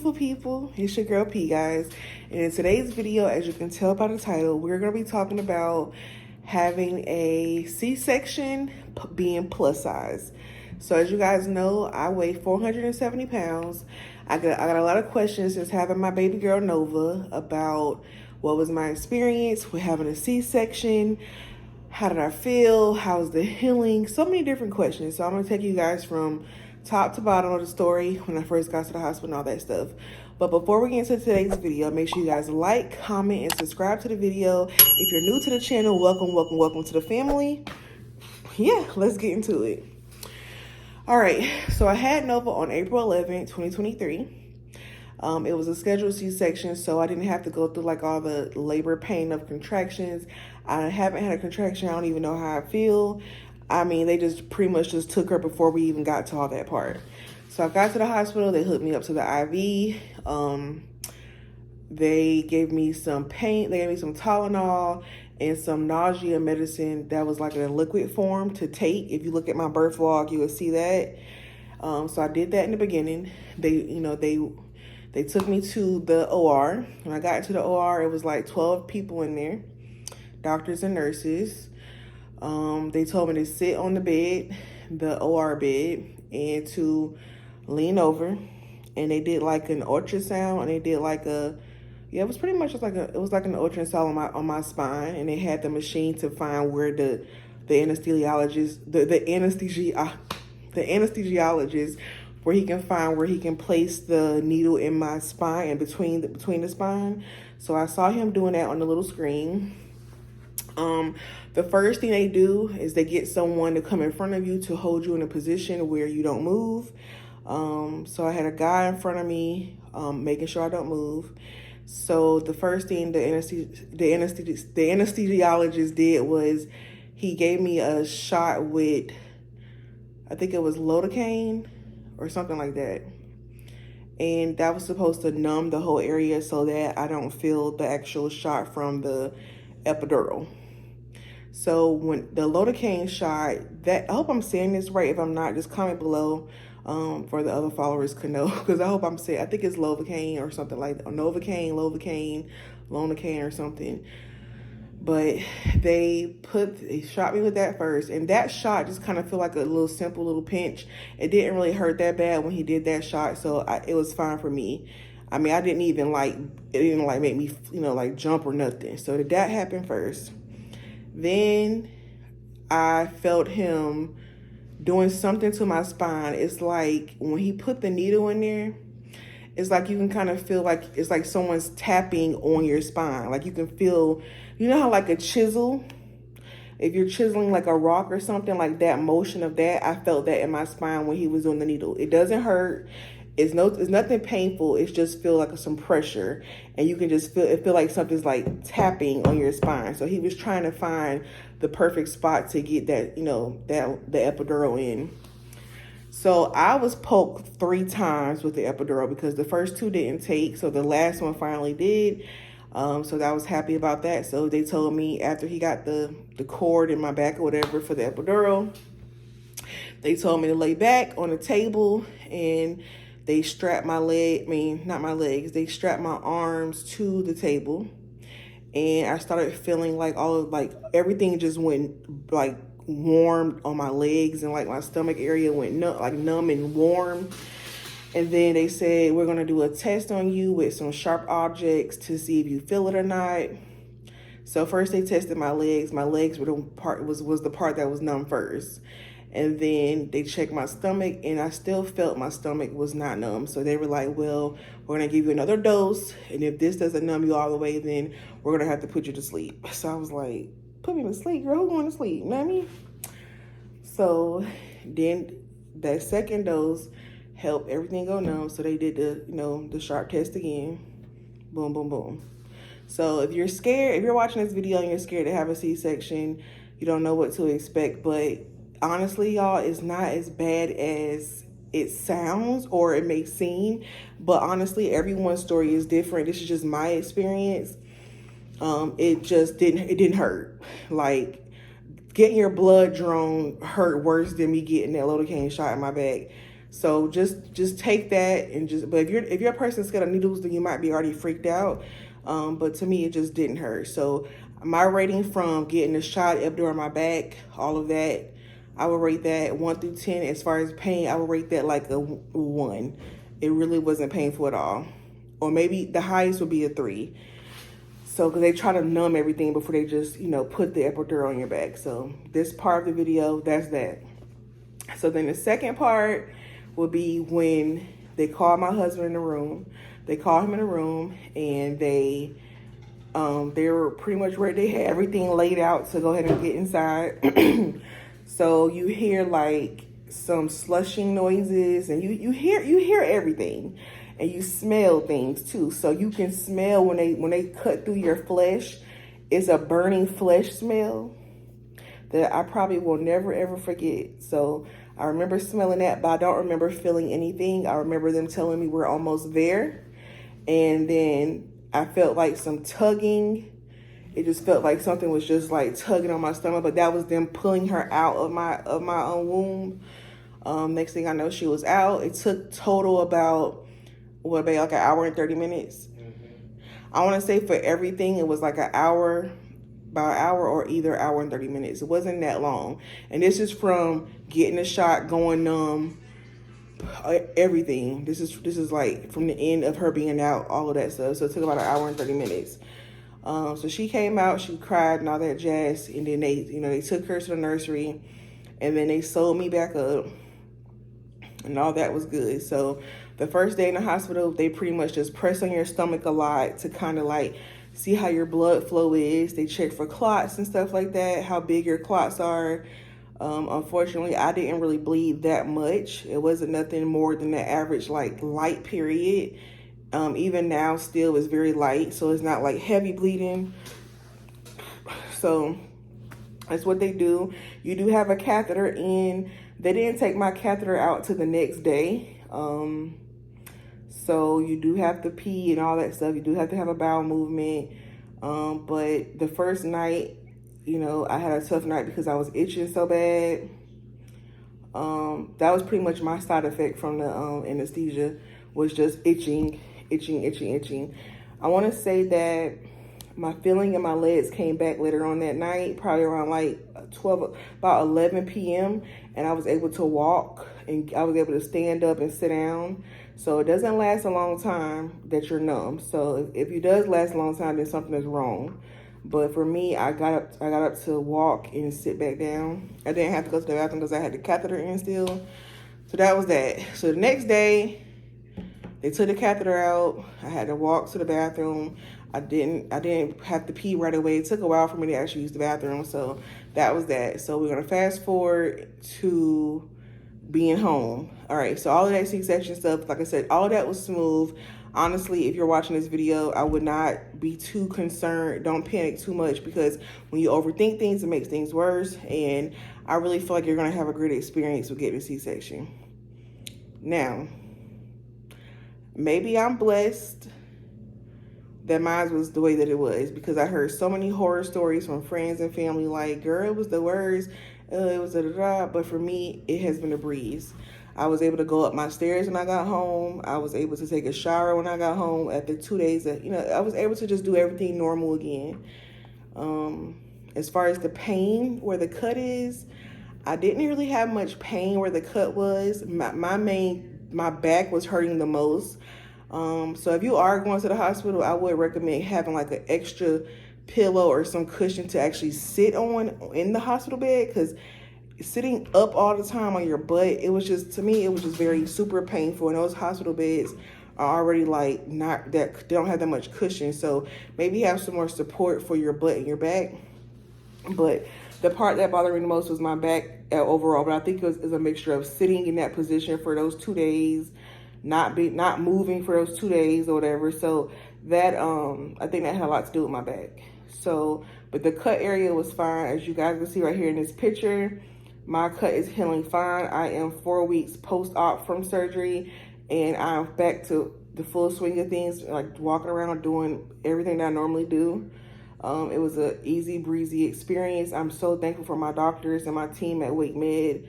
beautiful people. It's your girl P, guys. And in today's video, as you can tell by the title, we're going to be talking about having a C-section being plus size. So as you guys know, I weigh 470 pounds. I got a lot of questions since having my baby girl Nova about what was my experience with having a C-section. How did I feel? How's the healing? So many different questions. So I'm going to take you guys from top to bottom of the story when I first got to the hospital and all that stuff. But before we get into today's video, make sure you guys like, comment, and subscribe to the video. If you're new to the channel, welcome to the family. Yeah, let's get into it. All right, so I had Nova on April 11th, 2023. It was a scheduled C-section, so I didn't have to go through like all the labor pain of contractions. I haven't had a contraction. I don't even know how I feel. I mean, they just pretty much just took her before we even got to all that part. So I got to the hospital. They hooked me up to the IV. They gave me some pain. They gave me some Tylenol and some nausea medicine that was like in a liquid form to take. If you look at my birth log, you will see that. So I did that in the beginning. They took me to the OR. When I got to the OR, it was like 12 people in there, doctors and nurses. They told me to sit on the bed, the OR bed, and to lean over. And they did like an ultrasound, and they did like it was pretty much just like an ultrasound on my spine, and they had the machine to find where the anesthesiologist, the anesthesiologist, where he can find where he can place the needle in my spine and between the spine. So I saw him doing that on the little screen. The first thing they do is they get someone to come in front of you to hold you in a position where you don't move. So I had a guy in front of me, making sure I don't move. So the first thing the anesthesiologist did was he gave me a shot with, I think it was lidocaine or something like that. And that was supposed to numb the whole area so that I don't feel the actual shot from the epidural. So when the lidocaine shot, I hope I'm saying this right. If I'm not, just comment below for the other followers could know, because I think it's Novocaine or something like that. Novocaine, Lonocaine or something. But they shot me with that first, and that shot just kind of felt like a little simple little pinch. It didn't really hurt that bad when he did that shot, so it was fine for me. I mean, it didn't make me, like jump or nothing. So that happened first. Then I felt him doing something to my spine. It's like when he put the needle in there, it's like you can kind of feel like it's like someone's tapping on your spine. Like you can feel, you know how like a chisel, if you're chiseling like a rock or something, like that motion of that, I felt that in my spine when he was doing the needle. It doesn't hurt. It's nothing painful. It's just feel like some pressure, and you can just feel like something's like tapping on your spine. So he was trying to find the perfect spot to get that, the epidural in. So I was poked 3 times with the epidural because the first 2 didn't take. So the last one finally did. So I was happy about that. So they told me after he got the cord in my back or whatever for the epidural, they told me to lay back on the table, and they strapped they strapped my arms to the table. And I started feeling like everything just went like warm on my legs, and like my stomach area went numb and warm. And then they said, we're going to do a test on you with some sharp objects to see if you feel it or not. So first they tested my legs. My legs were the part was the part that was numb first. And then they checked my stomach, and I still felt my stomach was not numb. So they were like, well, we're going to give you another dose, and if this doesn't numb you all the way, then we're going to have to put you to sleep. So I was like, put me to sleep, girl? Who's going to sleep? You know what I mean? So then that second dose helped everything go numb. So they did the sharp test again. Boom, boom, boom. So if you're scared, if you're watching this video and you're scared to have a C-section, you don't know what to expect, but honestly, y'all, it's not as bad as it sounds or it may seem. But honestly, everyone's story is different. This is just my experience. It didn't hurt. Like getting your blood drawn hurt worse than me getting that lidocaine shot in my back. So just take that and but if you're a person scared of needles, then you might be already freaked out. But to me, it just didn't hurt. So my rating from getting the shot, epidural in my back, all of that, I would rate that 1 through 10. As far as pain, I would rate that like a 1. It really wasn't painful at all. Or maybe the highest would be a 3. So, because they try to numb everything before they just, put the epidural on your back. So, this part of the video, that's that. So, then the second part will be when they call my husband in the room. They call him in the room, and they were pretty much ready. They had everything laid out to go ahead and get inside. So, you hear like some slushing noises, and you hear everything. And you smell things too. So you can smell when they cut through your flesh. It's a burning flesh smell that I probably will never ever forget. So I remember smelling that, but I don't remember feeling anything. I remember them telling me we're almost there. And then I felt like some tugging. It just felt like something was just like tugging on my stomach, but that was them pulling her out of my own womb. Next thing I know, she was out. It took total about like an hour and 30 minutes. I want to say for everything, it was like about an hour or either hour and 30 minutes. It wasn't that long. And this is from getting a shot, going numb, everything. This is like from the end of her being out, all of that stuff. So it took about an hour and 30 minutes. So she came out, she cried and all that jazz. And then they took her to the nursery, and then they sewed me back up, and all that was good. So the first day in the hospital, they pretty much just press on your stomach a lot to kind of like see how your blood flow is. They check for clots and stuff like that, how big your clots are. Unfortunately, I didn't really bleed that much. It wasn't nothing more than the average like light period. Even now still is very light, so it's not like heavy bleeding. So that's what they do. You do have a catheter in. They didn't take my catheter out to the next day. So you do have to pee and all that stuff. You do have to have a bowel movement. But the first night, I had a tough night because I was itching so bad. That was pretty much my side effect from the anesthesia, was just itching. I want to say that my feeling in my legs came back later on that night, probably around like about 11 p.m. And I was able to walk, and I was able to stand up and sit down. So it doesn't last a long time that you're numb. So if it does last a long time, then something is wrong. But for me, I got up to walk and sit back down. I didn't have to go to the bathroom because I had the catheter in still. So that was that. So the next day, they took the catheter out. I had to walk to the bathroom. I didn't have to pee right away. It took a while for me to actually use the bathroom. So that was that. So we're gonna fast forward to being home. All right, so all of that C-section stuff, like I said, all of that was smooth. Honestly, if you're watching this video, I would not be too concerned. Don't panic too much, because when you overthink things, it makes things worse. And I really feel like you're gonna have a great experience with getting a C-section. Now, maybe I'm blessed that mine was the way that it was, because I heard so many horror stories from friends and family like, girl, it was the worst. It was da-da-da. But for me, it has been a breeze. I was able to go up my stairs when I got home. I was able to take a shower when I got home after 2 days. I was able to just do everything normal again. As far as the pain where the cut is, I didn't really have much pain where the cut was. My back was hurting the most. So if you are going to the hospital, I would recommend having like an extra pillow or some cushion to actually sit on in the hospital bed, because sitting up all the time on your butt, it was just very super painful. And those hospital beds are already like not that, they don't have that much cushion. So maybe have some more support for your butt and your back. But the part that bothered me the most was my back overall. But I think it was a mixture of sitting in that position for those 2 days, not moving for those 2 days or whatever. So that I think that had a lot to do with my back. So, but the cut area was fine. As you guys can see right here in this picture, my cut is healing fine. I am 4 weeks post-op from surgery, and I'm back to the full swing of things, like walking around doing everything that I normally do. It was an easy breezy experience. I'm so thankful for my doctors and my team at Wake Med.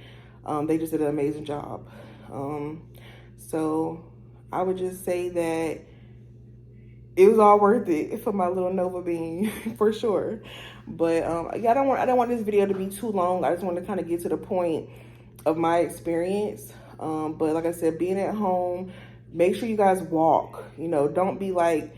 They just did an amazing job. So I would just say that it was all worth it for my little Nova being, for sure. But yeah, I don't want this video to be too long. I just want to kind of get to the point of my experience. But like I said, being at home, make sure you guys walk. You know, don't be like,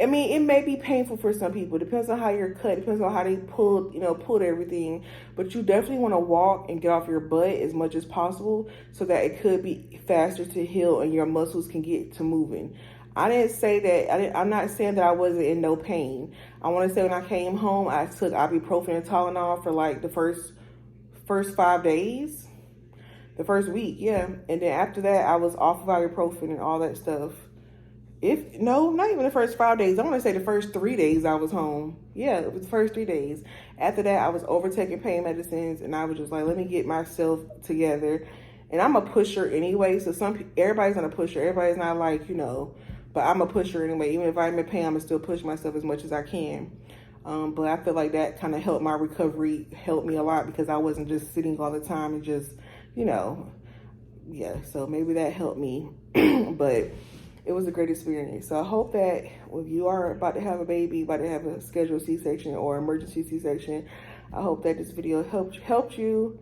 I mean, it may be painful for some people. It depends on how you're cut. Depends on how they pulled everything. But you definitely want to walk and get off your butt as much as possible so that it could be faster to heal and your muscles can get to moving. I didn't say that. I'm not saying that I wasn't in no pain. I want to say when I came home, I took ibuprofen and Tylenol for like the first 5 days. The first week, yeah. And then after that, I was off of ibuprofen and all that stuff. No, not even the first 5 days. I want to say the first 3 days I was home. Yeah, it was the first 3 days. After that, I was overtaking pain medicines, and I was just like, let me get myself together. And I'm a pusher anyway, so everybody's not a pusher. Everybody's not like, but I'm a pusher anyway. Even if I'm in pain, I'm going to still push myself as much as I can. But I feel like that kind of helped my recovery, helped me a lot because I wasn't just sitting all the time and just, yeah. So maybe that helped me. But it was a great experience. So I hope that if you are about to have a baby, about to have a scheduled C-section or emergency C-section, I hope that this video helped you.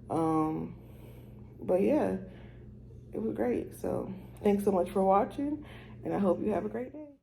But yeah, it was great. So thanks so much for watching, and I hope you have a great day.